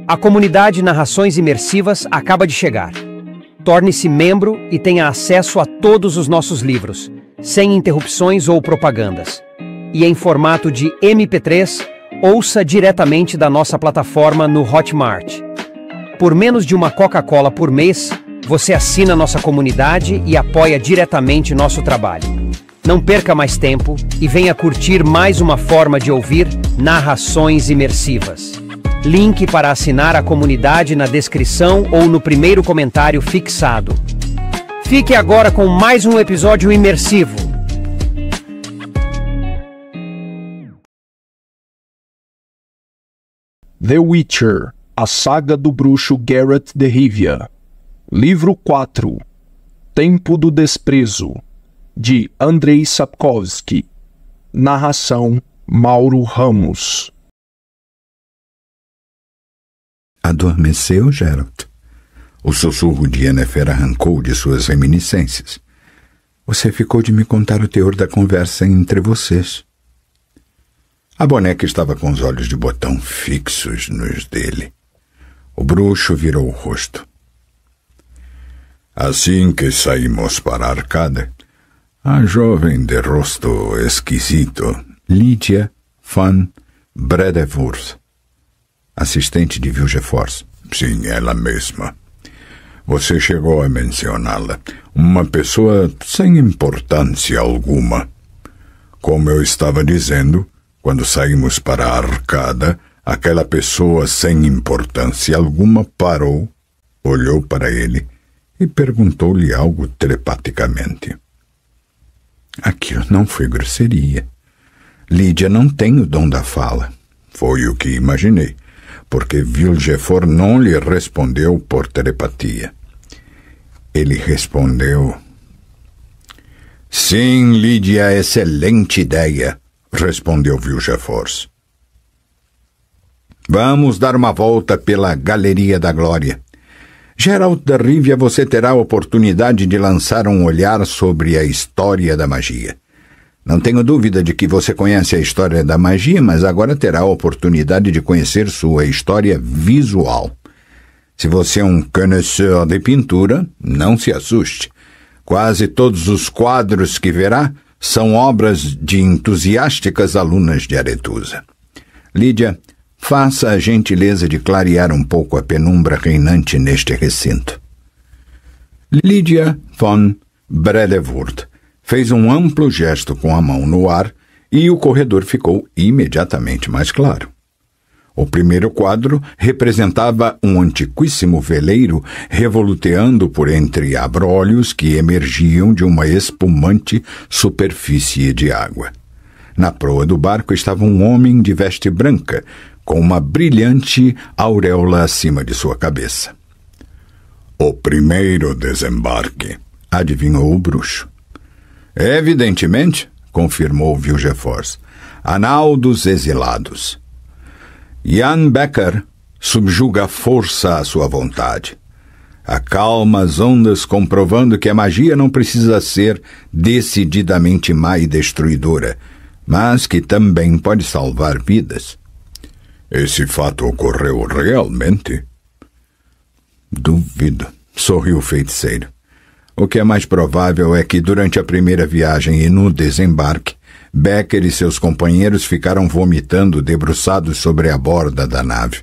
A comunidade Narrações Imersivas acaba de chegar. Torne-se membro e tenha acesso a todos os nossos livros, sem interrupções ou propagandas. E em formato de MP3, ouça diretamente da nossa plataforma no Hotmart. Por menos de uma Coca-Cola por mês, você assina nossa comunidade e apoia diretamente nosso trabalho. Não perca mais tempo e venha curtir mais uma forma de ouvir Narrações Imersivas. Link para assinar a comunidade na descrição ou no primeiro comentário fixado. Fique agora com mais um episódio imersivo. The Witcher, a saga do bruxo Geralt de Rivia. Livro 4. Tempo do Desprezo, de Andrei Sapkowski. Narração Mauro Ramos. Adormeceu, Geralt? O sussurro de Yennefer arrancou de suas reminiscências. Você ficou de me contar o teor da conversa entre vocês. A boneca estava com os olhos de botão fixos nos dele. O bruxo virou o rosto. Assim que saímos para a Arcada, a jovem de rosto esquisito, Lydia van Bredevoort, assistente de Vilgefortz. Sim, ela mesma. Você chegou a mencioná-la. Uma pessoa sem importância alguma. Como eu estava dizendo, quando saímos para a Arcada, aquela pessoa sem importância alguma parou, olhou para ele e perguntou-lhe algo telepaticamente. Aquilo não foi grosseria. Lydia não tem o dom da fala. Foi o que imaginei, porque Vilgefortz não lhe respondeu por telepatia. Ele respondeu: Sim, Lydia, excelente ideia, respondeu Vilgefortz. Vamos dar uma volta pela Galeria da Glória. Geralt de Rivia, você terá a oportunidade de lançar um olhar sobre a história da magia. Não tenho dúvida de que você conhece a história da magia, mas agora terá a oportunidade de conhecer sua história visual. Se você é um conhecedor de pintura, não se assuste. Quase todos os quadros que verá são obras de entusiásticas alunas de Aretusa. Lydia, faça a gentileza de clarear um pouco a penumbra reinante neste recinto. Lydia van Bredevoort fez um amplo gesto com a mão no ar e o corredor ficou imediatamente mais claro. O primeiro quadro representava um antiquíssimo veleiro revoluteando por entre abrolhos que emergiam de uma espumante superfície de água. Na proa do barco estava um homem de veste branca, com uma brilhante auréola acima de sua cabeça. O primeiro desembarque, adivinhou o bruxo. Evidentemente, confirmou Vilgefortz, a nau dos exilados. Jan Becker subjuga a força à sua vontade. Acalma as ondas, comprovando que a magia não precisa ser decididamente má e destruidora, mas que também pode salvar vidas. Esse fato ocorreu realmente? Duvido, sorriu o feiticeiro. O que é mais provável é que durante a primeira viagem e no desembarque, Becker e seus companheiros ficaram vomitando debruçados sobre a borda da nave.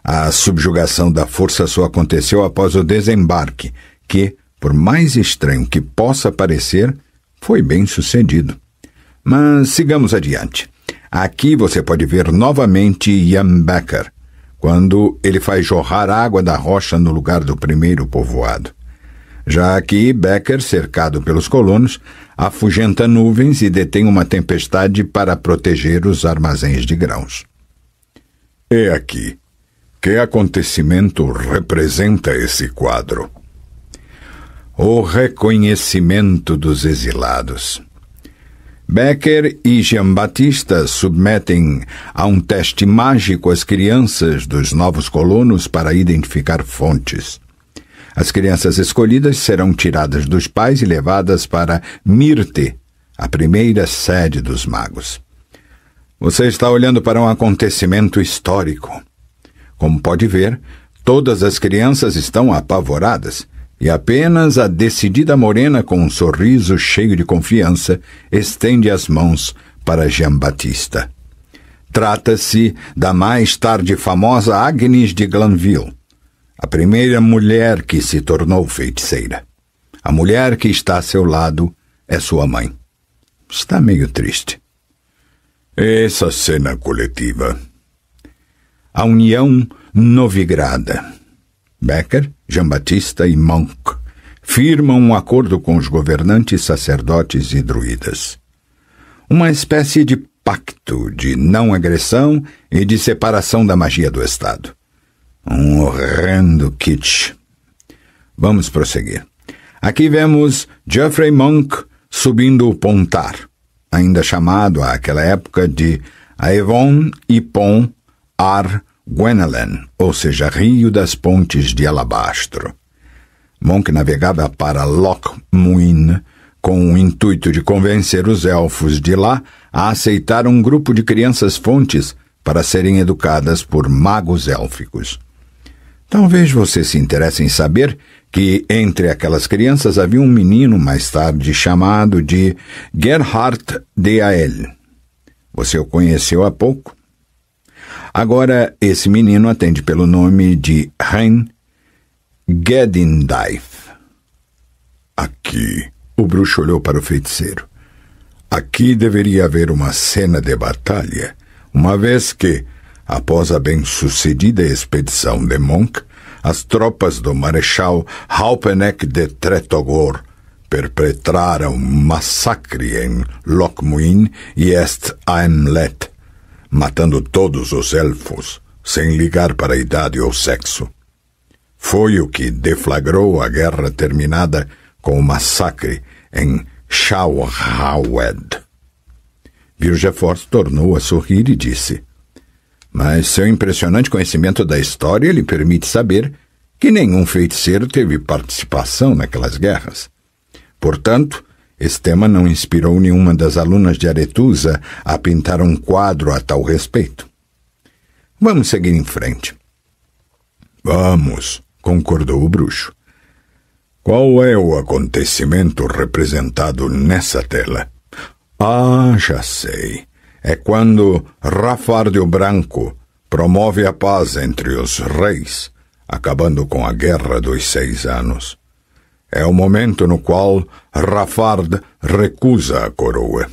A subjugação da força só aconteceu após o desembarque, que, por mais estranho que possa parecer, foi bem sucedido. Mas sigamos adiante. Aqui você pode ver novamente Jan Becker, quando ele faz jorrar água da rocha no lugar do primeiro povoado. Já aqui, Becker, cercado pelos colonos, afugenta nuvens e detém uma tempestade para proteger os armazéns de grãos. E aqui, que acontecimento representa esse quadro? O reconhecimento dos exilados. Becker e Jean-Baptiste submetem a um teste mágico as crianças dos novos colonos para identificar fontes. As crianças escolhidas serão tiradas dos pais e levadas para Mirte, a primeira sede dos magos. Você está olhando para um acontecimento histórico. Como pode ver, todas as crianças estão apavoradas, e apenas a decidida morena, com um sorriso cheio de confiança, estende as mãos para Jean-Baptiste. Trata-se da mais tarde famosa Agnes de Glanville, a primeira mulher que se tornou feiticeira. A mulher que está a seu lado é sua mãe. Está meio triste. Essa cena coletiva. A união novigrada. Becker, Jean-Baptiste e Monk firmam um acordo com os governantes, sacerdotes e druidas. Uma espécie de pacto de não agressão e de separação da magia do Estado. Um horrendo kitsch. Vamos prosseguir. Aqui vemos Geoffrey Monk subindo o Pontar, ainda chamado àquela época de Avon y Pont ar Gwenelen, ou seja, Rio das Pontes de Alabastro. Monk navegava para Loch Muin com o intuito de convencer os elfos de lá a aceitar um grupo de crianças fontes para serem educadas por magos élficos. Talvez você se interesse em saber que entre aquelas crianças havia um menino mais tarde chamado de Gerhard de Ael. Você o conheceu há pouco? Agora, esse menino atende pelo nome de Hein Gedindaif. Aqui, o bruxo olhou para o feiticeiro. Aqui deveria haver uma cena de batalha, uma vez que, após a bem-sucedida expedição de Monk, as tropas do Marechal Haupenek de Tretogor perpetraram um massacre em Lochmuin e Est-Aemlet, matando todos os elfos, sem ligar para a idade ou sexo. Foi o que deflagrou a guerra terminada com o massacre em Shawhawed. Vilgefortz tornou a sorrir e disse: mas seu impressionante conhecimento da história lhe permite saber que nenhum feiticeiro teve participação naquelas guerras. Portanto, esse tema não inspirou nenhuma das alunas de Aretusa a pintar um quadro a tal respeito. Vamos seguir em frente. Vamos, concordou o bruxo. Qual é o acontecimento representado nessa tela? Ah, já sei. É quando Rafard o Branco promove a paz entre os reis, acabando com a Guerra dos 6 Anos. É o momento no qual Rafard recusa a coroa.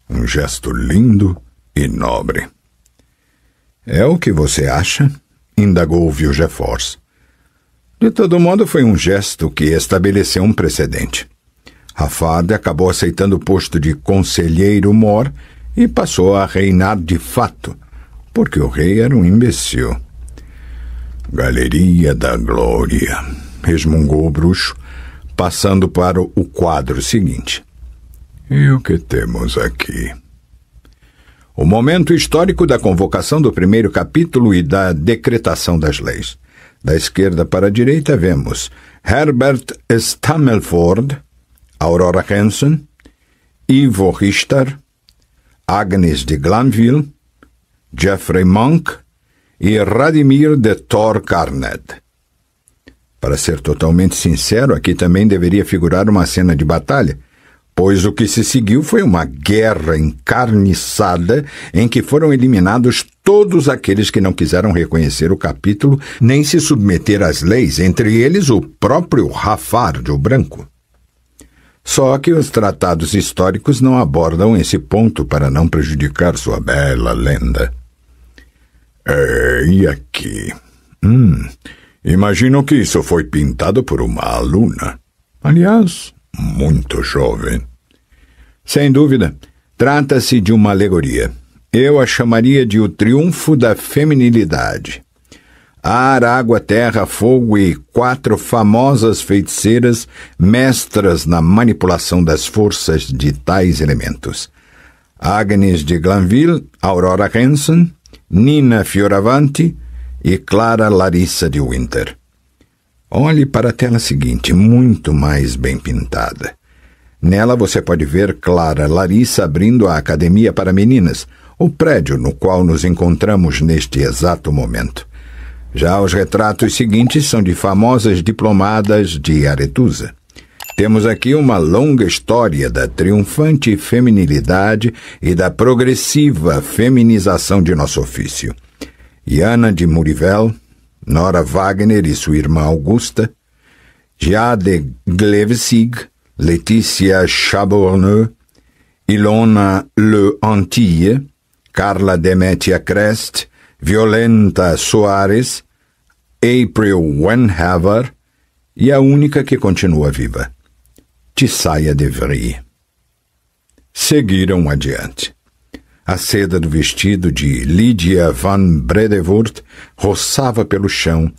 Um gesto lindo e nobre. É o que você acha? Indagou Vilgefortz. De todo modo, foi um gesto que estabeleceu um precedente. Rafard acabou aceitando o posto de conselheiro-mor e passou a reinar de fato, porque o rei era um imbecil. Galeria da Glória, resmungou o bruxo, passando para o quadro seguinte. E o que temos aqui? O momento histórico da convocação do primeiro capítulo e da decretação das leis. Da esquerda para a direita vemos Herbert Stammelford, Aurora Hansen, Ivo Richter, Agnes de Glanville, Geoffrey Monk e Radimir de Thor Carned. Para ser totalmente sincero, aqui também deveria figurar uma cena de batalha, pois o que se seguiu foi uma guerra encarniçada em que foram eliminados todos aqueles que não quiseram reconhecer o capítulo nem se submeter às leis, entre eles o próprio Rafard o Branco. Só que os tratados históricos não abordam esse ponto para não prejudicar sua bela lenda. E aqui? Imagino que isso foi pintado por uma aluna. Aliás, muito jovem. Sem dúvida, trata-se de uma alegoria. Eu a chamaria de o triunfo da feminilidade. Ar, água, terra, fogo e 4 famosas feiticeiras mestras na manipulação das forças de tais elementos. Agnes de Glanville, Aurora Hansen, Nina Fioravanti e Clara Larissa de Winter. Olhe para a tela seguinte, muito mais bem pintada. Nela você pode ver Clara Larissa abrindo a Academia para Meninas, o prédio no qual nos encontramos neste exato momento. Já os retratos seguintes são de famosas diplomadas de Aretusa. Temos aqui uma longa história da triunfante feminilidade e da progressiva feminização de nosso ofício. Jana de Murivel, Nora Wagner e sua irmã Augusta, Jade Glevesig, Letícia Chabourneux, Ilona Le Antille, Carla Demetia Crest, Violenta Soares, April Wenhaver e a única que continua viva, Tissaia de Vries. Seguiram adiante. A seda do vestido de Lydia van Bredevoort roçava pelo chão,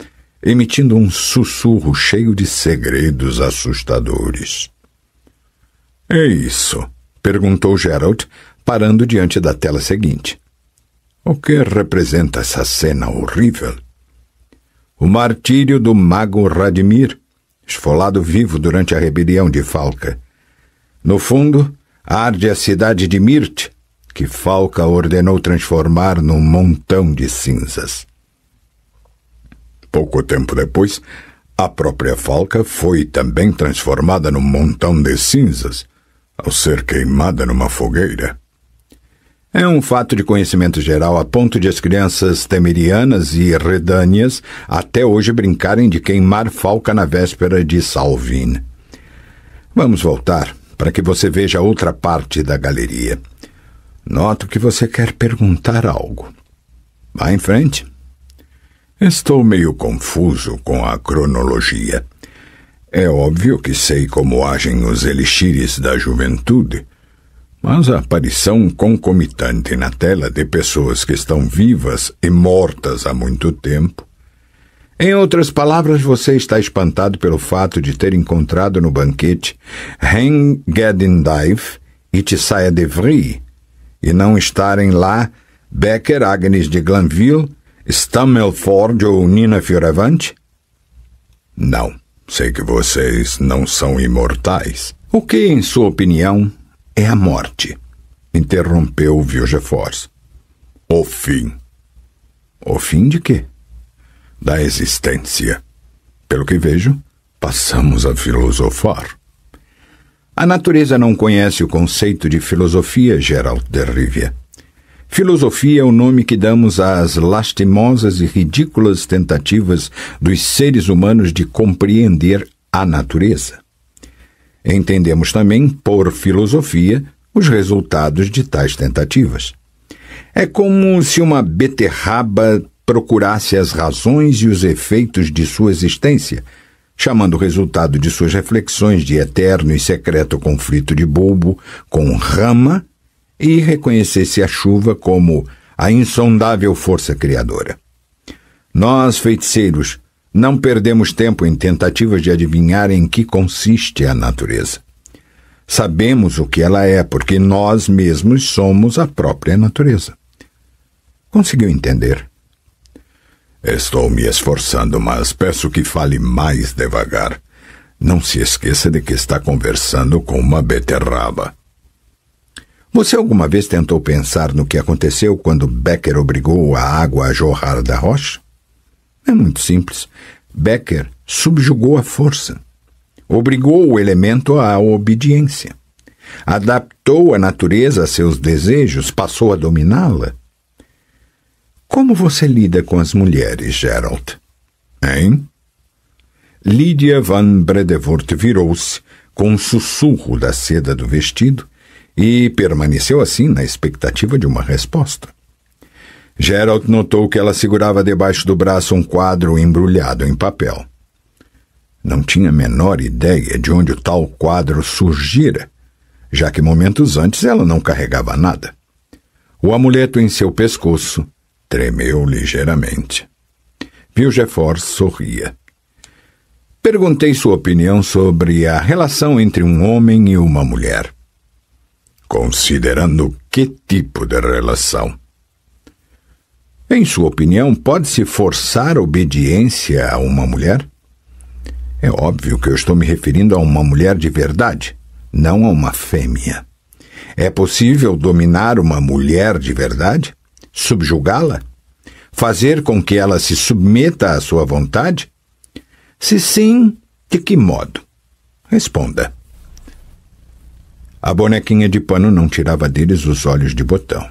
emitindo um sussurro cheio de segredos assustadores. É isso? Perguntou Geralt, parando diante da tela seguinte. O que representa essa cena horrível? O martírio do mago Radimir, esfolado vivo durante a rebelião de Falka. No fundo, arde a cidade de Mirth, que Falka ordenou transformar num montão de cinzas. Pouco tempo depois, a própria Falka foi também transformada num montão de cinzas, ao ser queimada numa fogueira. É um fato de conhecimento geral a ponto de as crianças temerianas e redâneas até hoje brincarem de queimar Falka na véspera de Samhain. Vamos voltar para que você veja outra parte da galeria. Noto que você quer perguntar algo. Vá em frente. Estou meio confuso com a cronologia. É óbvio que sei como agem os elixires da juventude, mas a aparição concomitante na tela de pessoas que estão vivas e mortas há muito tempo. Em outras palavras, você está espantado pelo fato de ter encontrado no banquete Hen Gedindive e Tissaia de Vries, e não estarem lá Becker, Agnes de Glanville, Stammelford ou Nina Fioravante? Não, sei que vocês não são imortais. O que, em sua opinião, é a morte? Interrompeu Vilgefortz. O fim. O fim de quê? Da existência. Pelo que vejo, passamos a filosofar. A natureza não conhece o conceito de filosofia, Geralt de Rivia. Filosofia é o nome que damos às lastimosas e ridículas tentativas dos seres humanos de compreender a natureza. Entendemos também, por filosofia, os resultados de tais tentativas. É como se uma beterraba procurasse as razões e os efeitos de sua existência, chamando o resultado de suas reflexões de eterno e secreto conflito de bulbo com rama, e reconhecesse a chuva como a insondável força criadora. Nós, feiticeiros, não perdemos tempo em tentativas de adivinhar em que consiste a natureza. Sabemos o que ela é, porque nós mesmos somos a própria natureza. Conseguiu entender? Estou me esforçando, mas peço que fale mais devagar. Não se esqueça de que está conversando com uma beterraba. Você alguma vez tentou pensar no que aconteceu quando Becker obrigou a água a jorrar da rocha? É muito simples. Becker subjugou a força. Obrigou o elemento à obediência. Adaptou a natureza a seus desejos, passou a dominá-la. Como você lida com as mulheres, Geralt? Hein? Lydia van Bredevoort virou-se com um sussurro da seda do vestido e permaneceu assim na expectativa de uma resposta. Geralt notou que ela segurava debaixo do braço um quadro embrulhado em papel. Não tinha a menor ideia de onde o tal quadro surgira, já que momentos antes ela não carregava nada. O amuleto em seu pescoço tremeu ligeiramente. Vilgefortz sorria. Perguntei sua opinião sobre a relação entre um homem e uma mulher. Considerando que tipo de relação? Em sua opinião, pode-se forçar a obediência a uma mulher? É óbvio que eu estou me referindo a uma mulher de verdade, não a uma fêmea. É possível dominar uma mulher de verdade? Subjugá-la? Fazer com que ela se submeta à sua vontade? Se sim, de que modo? Responda. A bonequinha de pano não tirava deles os olhos de botão.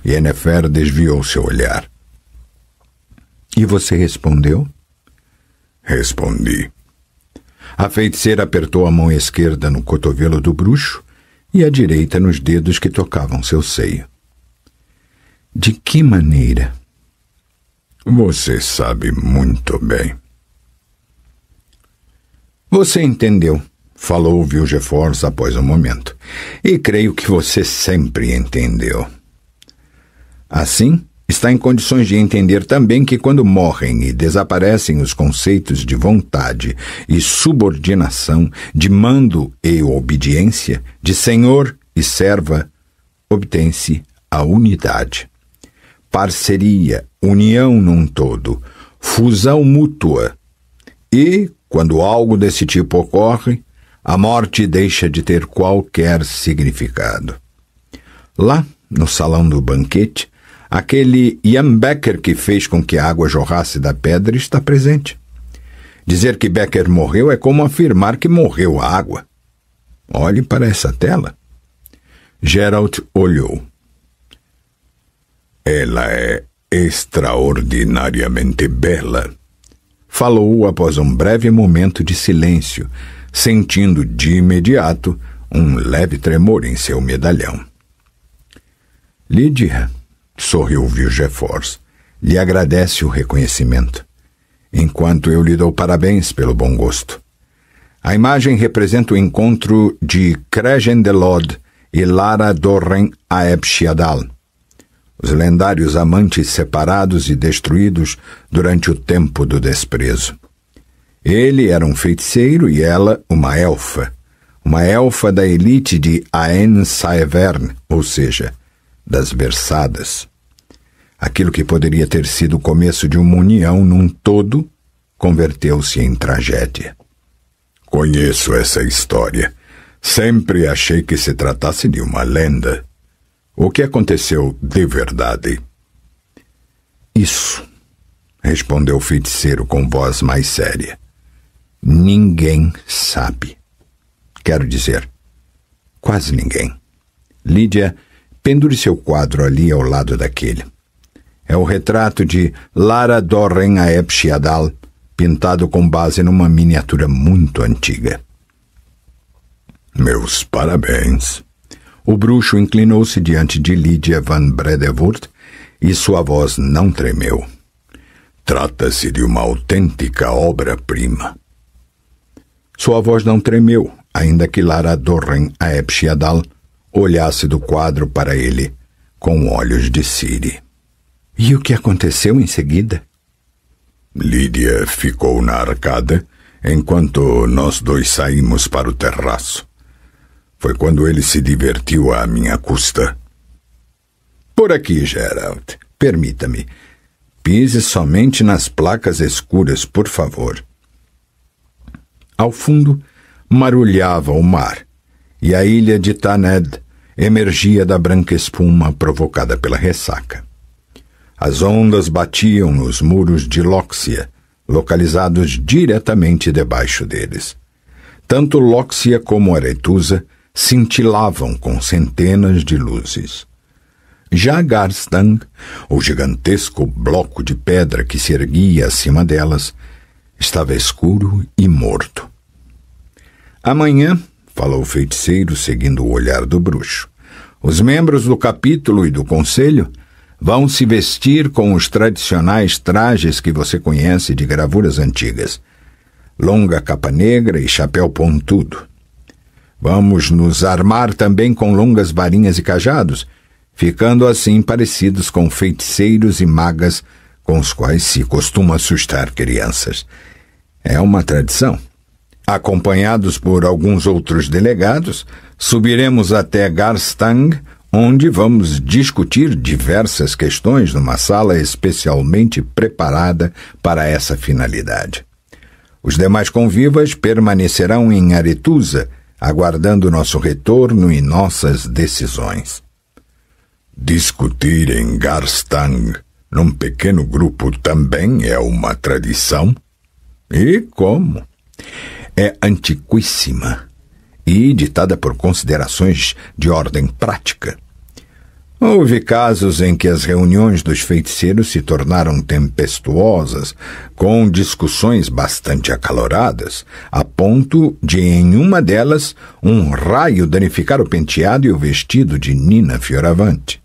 Yennefer desviou seu olhar. E você respondeu? Respondi. A feiticeira apertou a mão esquerda no cotovelo do bruxo e a direita nos dedos que tocavam seu seio. De que maneira? Você sabe muito bem. Você entendeu, falou Vilgefortz após um momento. E creio que você sempre entendeu. Assim, está em condições de entender também que quando morrem e desaparecem os conceitos de vontade e subordinação, de mando e obediência, de senhor e serva, obtém-se a unidade. Parceria, união num todo, fusão mútua. E, quando algo desse tipo ocorre, a morte deixa de ter qualquer significado. Lá, no salão do banquete, aquele Jan Becker que fez com que a água jorrasse da pedra está presente. Dizer que Becker morreu é como afirmar que morreu a água. Olhe para essa tela. Geralt olhou. Ela é extraordinariamente bela, falou após um breve momento de silêncio, sentindo de imediato um leve tremor em seu medalhão. Lydia, sorriu Vilgefortz, lhe agradece o reconhecimento, enquanto eu lhe dou parabéns pelo bom gosto. A imagem representa o encontro de Crejen de Lod e Lara Dorren Aebshiadal, os lendários amantes separados e destruídos durante o tempo do desprezo. Ele era um feiticeiro e ela uma elfa da elite de Aen-Saevern, ou seja, das Versadas. Aquilo que poderia ter sido o começo de uma união num todo, converteu-se em tragédia. Conheço essa história. Sempre achei que se tratasse de uma lenda. O que aconteceu de verdade? Isso, respondeu o feiticeiro com voz mais séria. Ninguém sabe. Quero dizer, quase ninguém. Lydia, pendure seu quadro ali ao lado daquele. É o retrato de Lara Dorren Aebshiadal, pintado com base numa miniatura muito antiga. Meus parabéns. O bruxo inclinou-se diante de Lydia van Bredevoort e sua voz não tremeu. Trata-se de uma autêntica obra-prima. Sua voz não tremeu, ainda que Lara Dorren Aebshiadal olhasse do quadro para ele com olhos de Ciri. E o que aconteceu em seguida? Lydia ficou na arcada enquanto nós dois saímos para o terraço. Foi quando ele se divertiu à minha custa. Por aqui, Geralt. Permita-me. Pise somente nas placas escuras, por favor. Ao fundo, marulhava o mar, e a ilha de Thanedd emergia da branca espuma provocada pela ressaca. As ondas batiam nos muros de Loxia, localizados diretamente debaixo deles. Tanto Loxia como Aretusa cintilavam com centenas de luzes. Já Garstang, o gigantesco bloco de pedra que se erguia acima delas, estava escuro e morto. Amanhã, falou o feiticeiro seguindo o olhar do bruxo, os membros do capítulo e do conselho vão se vestir com os tradicionais trajes que você conhece de gravuras antigas, longa capa negra e chapéu pontudo. Vamos nos armar também com longas varinhas e cajados, ficando assim parecidos com feiticeiros e magas com os quais se costuma assustar crianças. É uma tradição. Acompanhados por alguns outros delegados, subiremos até Garstang, onde vamos discutir diversas questões numa sala especialmente preparada para essa finalidade. Os demais convivas permanecerão em Aretusa, aguardando nosso retorno e nossas decisões. Discutir em Garstang num pequeno grupo também é uma tradição? E como? É antiquíssima e ditada por considerações de ordem prática. Houve casos em que as reuniões dos feiticeiros se tornaram tempestuosas, com discussões bastante acaloradas, a ponto de, em uma delas, um raio danificar o penteado e o vestido de Nina Fioravante.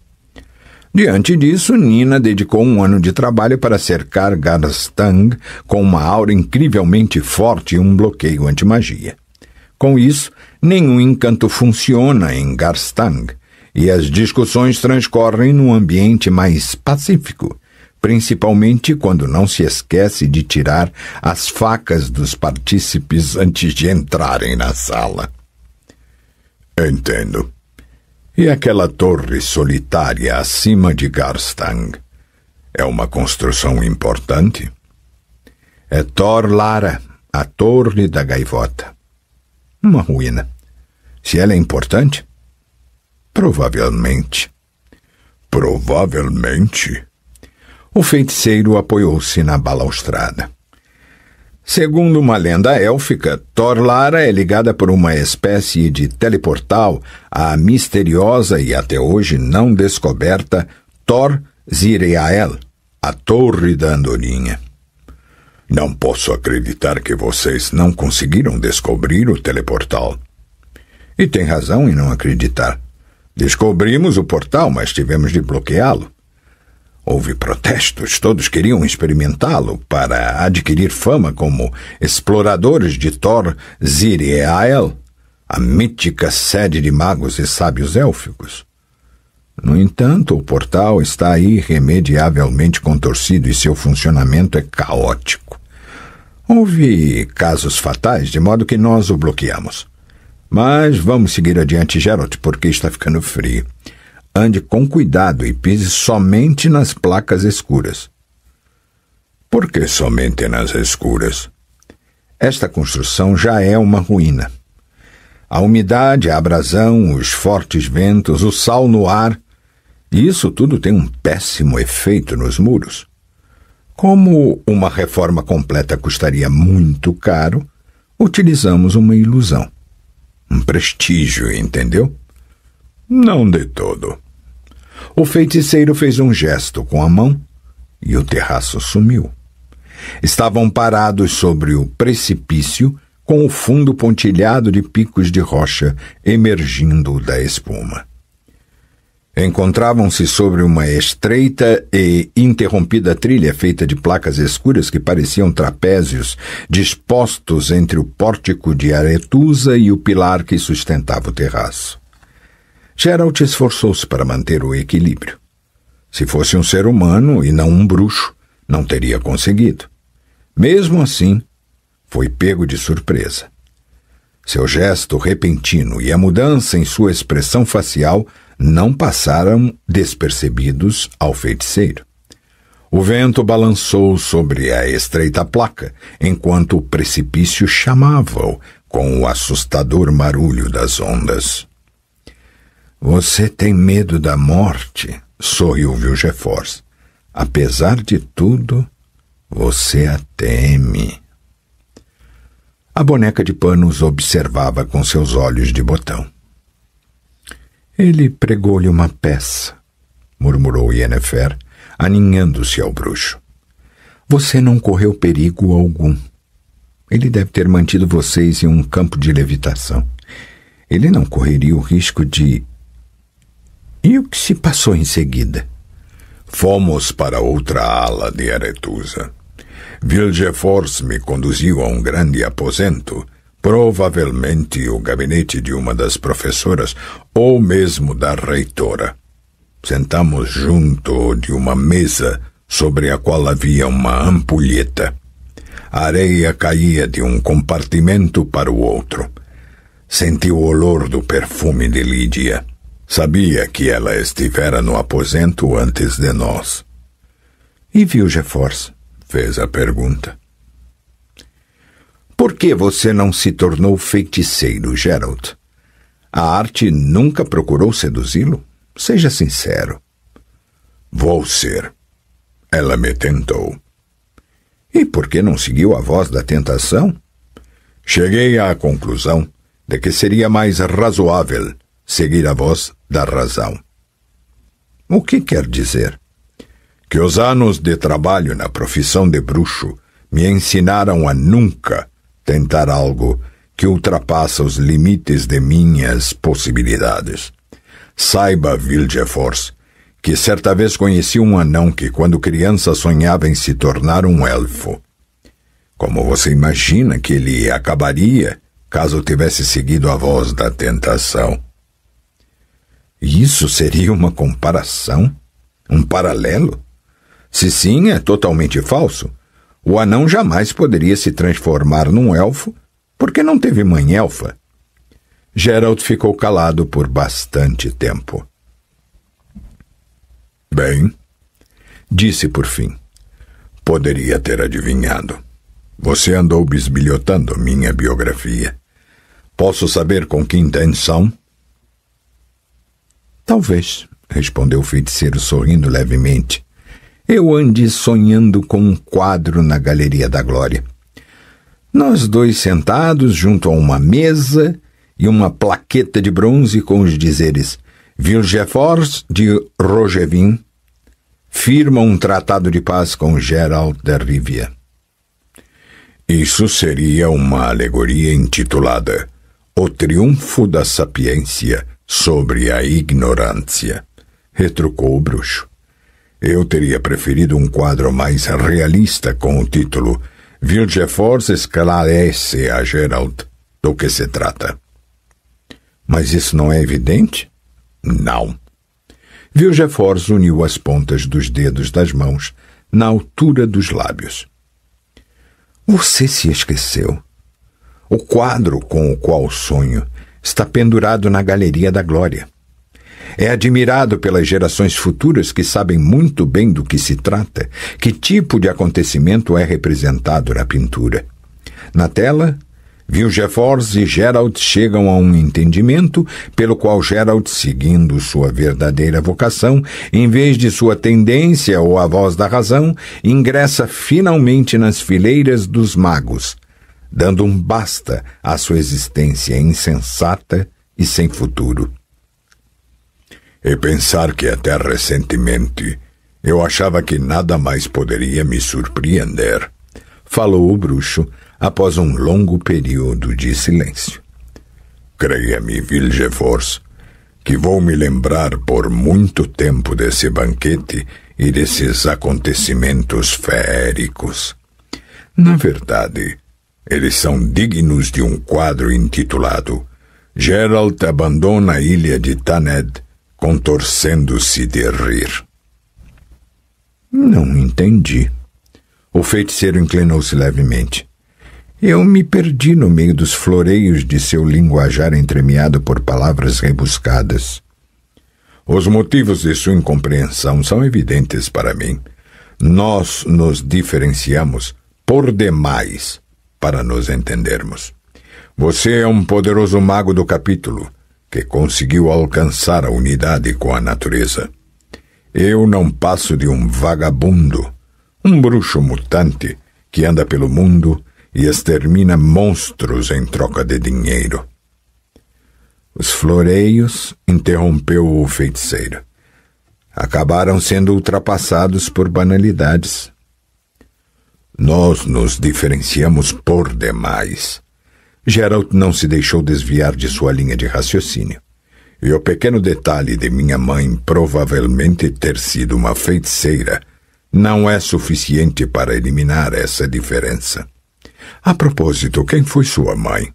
Diante disso, Nina dedicou 1 ano de trabalho para cercar Garstang com uma aura incrivelmente forte e um bloqueio anti-magia. Com isso, nenhum encanto funciona em Garstang, e as discussões transcorrem num ambiente mais pacífico, principalmente quando não se esquece de tirar as facas dos partícipes antes de entrarem na sala. Entendo. E aquela torre solitária acima de Garstang é uma construção importante? É Tor Lara, a Torre da Gaivota. Uma ruína. Se ela é importante? Provavelmente. Provavelmente? O feiticeiro apoiou-se na balaustrada. Segundo uma lenda élfica, Tor Lara é ligada por uma espécie de teleportal à misteriosa e até hoje não descoberta Tor Zireael, a Torre da Andorinha. Não posso acreditar que vocês não conseguiram descobrir o teleportal. E tem razão em não acreditar. Descobrimos o portal, mas tivemos de bloqueá-lo. Houve protestos, todos queriam experimentá-lo para adquirir fama como exploradores de Tor Zireael, a mítica sede de magos e sábios élficos. No entanto, o portal está irremediavelmente contorcido e seu funcionamento é caótico. Houve casos fatais, de modo que nós o bloqueamos. Mas vamos seguir adiante, Geralt, porque está ficando frio. Ande com cuidado e pise somente nas placas escuras. Por que somente nas escuras? Esta construção já é uma ruína. A umidade, a abrasão, os fortes ventos, o sal no ar, isso tudo tem um péssimo efeito nos muros. Como uma reforma completa custaria muito caro, utilizamos uma ilusão. Um prestígio, entendeu? Não de todo. O feiticeiro fez um gesto com a mão e o terraço sumiu. Estavam parados sobre o precipício, com o fundo pontilhado de picos de rocha emergindo da espuma. Encontravam-se sobre uma estreita e interrompida trilha feita de placas escuras que pareciam trapézios dispostos entre o pórtico de Aretusa e o pilar que sustentava o terraço. Geralt esforçou-se para manter o equilíbrio. Se fosse um ser humano e não um bruxo, não teria conseguido. Mesmo assim, foi pego de surpresa. Seu gesto repentino e a mudança em sua expressão facial não passaram despercebidos ao feiticeiro. O vento balançou sobre a estreita placa, enquanto o precipício chamava-o com o assustador marulho das ondas. Você tem medo da morte? Sorriu Vilgefortz. Apesar de tudo, você a teme. A boneca de pano os observava com seus olhos de botão. Ele pregou-lhe uma peça, murmurou Yennefer, aninhando-se ao bruxo. Você não correu perigo algum. Ele deve ter mantido vocês em um campo de levitação. Ele não correria o risco de... E o que se passou em seguida? Fomos para outra ala de Aretusa. Vilgefortz me conduziu a um grande aposento, provavelmente o gabinete de uma das professoras ou mesmo da reitora. Sentamos junto de uma mesa sobre a qual havia uma ampulheta. A areia caía de um compartimento para o outro. Senti o olor do perfume de Lídia. Sabia que ela estivera no aposento antes de nós. E Vilgefortz fez a pergunta. Por que você não se tornou feiticeiro, Geralt? A arte nunca procurou seduzi-lo? Seja sincero. Vou ser. ela me tentou. E por que não seguiu a voz da tentação? Cheguei à conclusão de que seria mais razoável seguir a voz da razão. O que quer dizer? Que os anos de trabalho na profissão de bruxo me ensinaram a nunca tentar algo que ultrapassa os limites de minhas possibilidades. Saiba, Vilgefortz, que certa vez conheci um anão que, quando criança, sonhava em se tornar um elfo. Como você imagina que ele acabaria caso tivesse seguido a voz da tentação? Isso seria uma comparação? Um paralelo? Se sim, é totalmente falso. O anão jamais poderia se transformar num elfo porque não teve mãe elfa. Geralt ficou calado por bastante tempo. Bem, disse por fim, poderia ter adivinhado. Você andou bisbilhotando minha biografia. Posso saber com que intenção? Talvez, respondeu o feiticeiro sorrindo levemente. Eu ande sonhando com um quadro na Galeria da Glória. Nós dois sentados junto a uma mesa e uma plaqueta de bronze com os dizeres Vilgefortz de Roggevin firma um tratado de paz com Geralt de Rivia. Isso seria uma alegoria intitulada O Triunfo da Sapiência sobre a Ignorância, retrucou o bruxo. Eu teria preferido um quadro mais realista com o título Vilgefortz esclarece a Geralt do que se trata. Mas isso não é evidente? Não. Vilgefortz uniu as pontas dos dedos das mãos na altura dos lábios. Você se esqueceu. O quadro com o qual sonho está pendurado na Galeria da Glória. É admirado pelas gerações futuras que sabem muito bem do que se trata, que tipo de acontecimento é representado na pintura. Na tela, Vilgefortz e Geralt chegam a um entendimento pelo qual Geralt, seguindo sua verdadeira vocação, em vez de sua tendência ou a voz da razão, ingressa finalmente nas fileiras dos magos, dando um basta à sua existência insensata e sem futuro. E pensar que até recentemente eu achava que nada mais poderia me surpreender, falou o bruxo após um longo período de silêncio. Creia-me, Vilgefortz, que vou me lembrar por muito tempo desse banquete e desses acontecimentos feéricos. Na verdade, eles são dignos de um quadro intitulado Geralt abandona a ilha de Thanedd, contorcendo-se de rir. Não entendi. O feiticeiro inclinou-se levemente. Eu me perdi no meio dos floreios de seu linguajar entremeado por palavras rebuscadas. Os motivos de sua incompreensão são evidentes para mim. Nós nos diferenciamos por demais para nos entendermos. Você é um poderoso mago do capítulo, que conseguiu alcançar a unidade com a natureza. Eu não passo de um vagabundo, um bruxo mutante que anda pelo mundo e extermina monstros em troca de dinheiro. Os floreios, interrompeu o feiticeiro, acabaram sendo ultrapassados por banalidades. Nós nos diferenciamos por demais. Geralt não se deixou desviar de sua linha de raciocínio. E o pequeno detalhe de minha mãe provavelmente ter sido uma feiticeira não é suficiente para eliminar essa diferença. A propósito, quem foi sua mãe?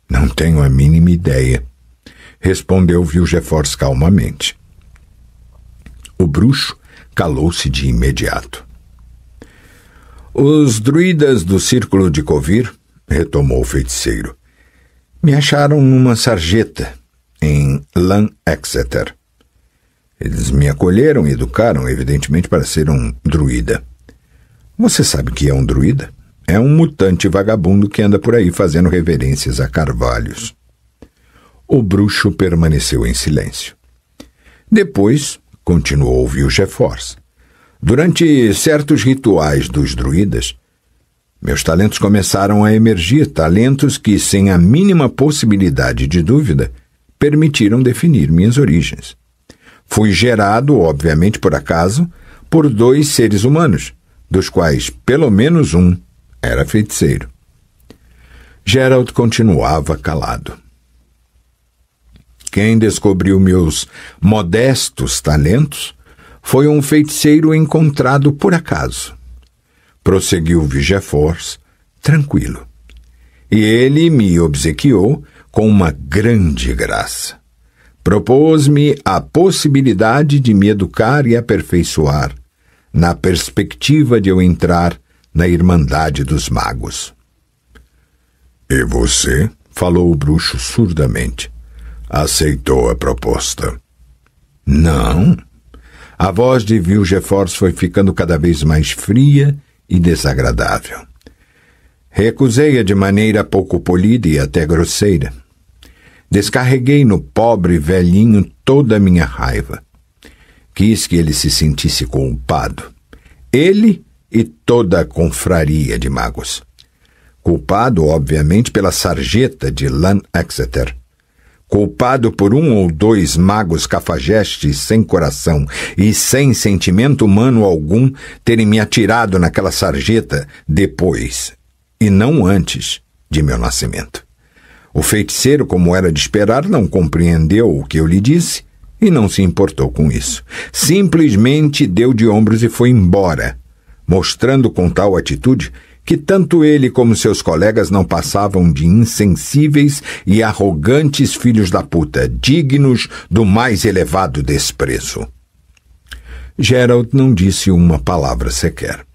Não tenho a mínima ideia, respondeu Vilgefortz calmamente. O bruxo calou-se de imediato. Os druidas do Círculo de Kovir, retomou o feiticeiro, me acharam numa sarjeta em Lan Exeter. Eles me acolheram e educaram, evidentemente, para ser um druida. Você sabe o que é um druida? É um mutante vagabundo que anda por aí fazendo reverências a carvalhos. O bruxo permaneceu em silêncio. Depois, continuou Vilgefortz, Durante certos rituais dos druidas, meus talentos começaram a emergir, talentos que, sem a mínima possibilidade de dúvida, permitiram definir minhas origens. Fui gerado, obviamente por acaso, por 2 seres humanos, dos quais pelo menos um era feiticeiro. Geralt continuava calado. Quem descobriu meus modestos talentos foi um feiticeiro encontrado por acaso. Prosseguiu Vigefors, tranquilo. E ele me obsequiou com uma grande graça. Propôs-me a possibilidade de me educar e aperfeiçoar, na perspectiva de eu entrar na Irmandade dos Magos. E você, falou o bruxo surdamente, aceitou a proposta? Não. A voz de Vigefors foi ficando cada vez mais fria e desagradável. Recusei-a de maneira pouco polida e até grosseira. Descarreguei no pobre velhinho toda a minha raiva. Quis que ele se sentisse culpado. Ele e toda a confraria de magos. Culpado, obviamente, pela sarjeta de Lan Exeter. Culpado por 1 ou 2 magos cafajestes sem coração e sem sentimento humano algum terem me atirado naquela sarjeta depois, e não antes de meu nascimento. O feiticeiro, como era de esperar, não compreendeu o que eu lhe disse e não se importou com isso. Simplesmente deu de ombros e foi embora, mostrando com tal atitude que tanto ele como seus colegas não passavam de insensíveis e arrogantes filhos da puta, dignos do mais elevado desprezo. Geralt não disse uma palavra sequer.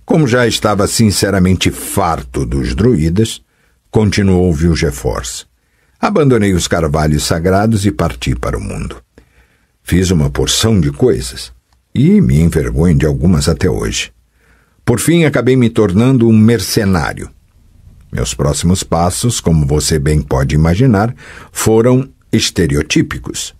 Como já estava sinceramente farto dos druidas, continuou Vigefors. Abandonei os carvalhos sagrados e parti para o mundo. Fiz uma porção de coisas e me envergonho de algumas até hoje. Por fim, acabei me tornando um mercenário. Meus próximos passos, como você bem pode imaginar, foram estereotípicos.